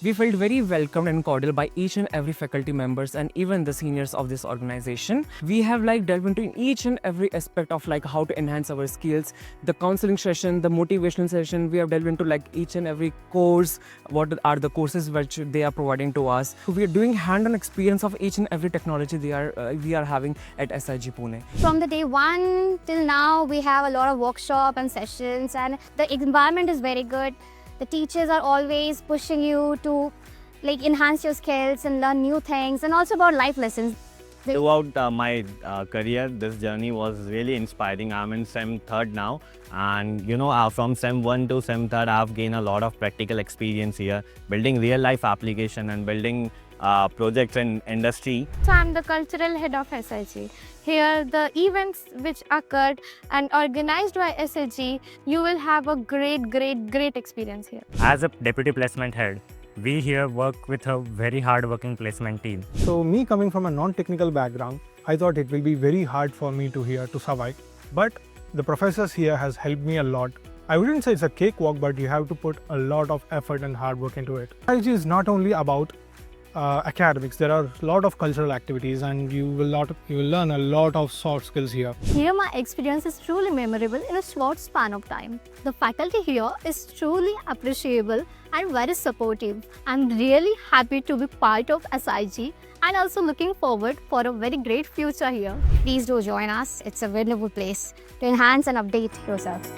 We felt very welcomed and cordial by each and every faculty members and even the seniors of this organization. We have delved into each and every aspect of how to enhance our skills. The counseling session, the motivational session, we have delved into each and every course, what are the courses which they are providing to us. We are doing hand-on experience of each and every technology we are having at SIG Pune. From the day one till now, we have a lot of workshop and sessions, and the environment is very good. The teachers are always pushing you to enhance your skills and learn new things, and also about life lessons. Throughout my career, this journey was really inspiring. I'm in SEM 3rd now, and from SEM 1 to SEM 3rd, I've gained a lot of practical experience here, building real life application and building projects in industry. So I'm the cultural head of SIG. Here, the events which occurred and organized by SIG, you will have a great experience here. As a deputy placement head, we here work with a very hard-working placement team. So me coming from a non-technical background, I thought it will be very hard for me to survive. But the professors here has helped me a lot. I wouldn't say it's a cakewalk, but you have to put a lot of effort and hard work into it. SIG is not only about academics. There are a lot of cultural activities, and you will learn a lot of soft skills here. Here, my experience is truly memorable in a short span of time. The faculty here is truly appreciable and very supportive. I'm really happy to be part of SIG and also looking forward for a very great future here. Please do join us. It's a wonderful place to enhance and update yourself.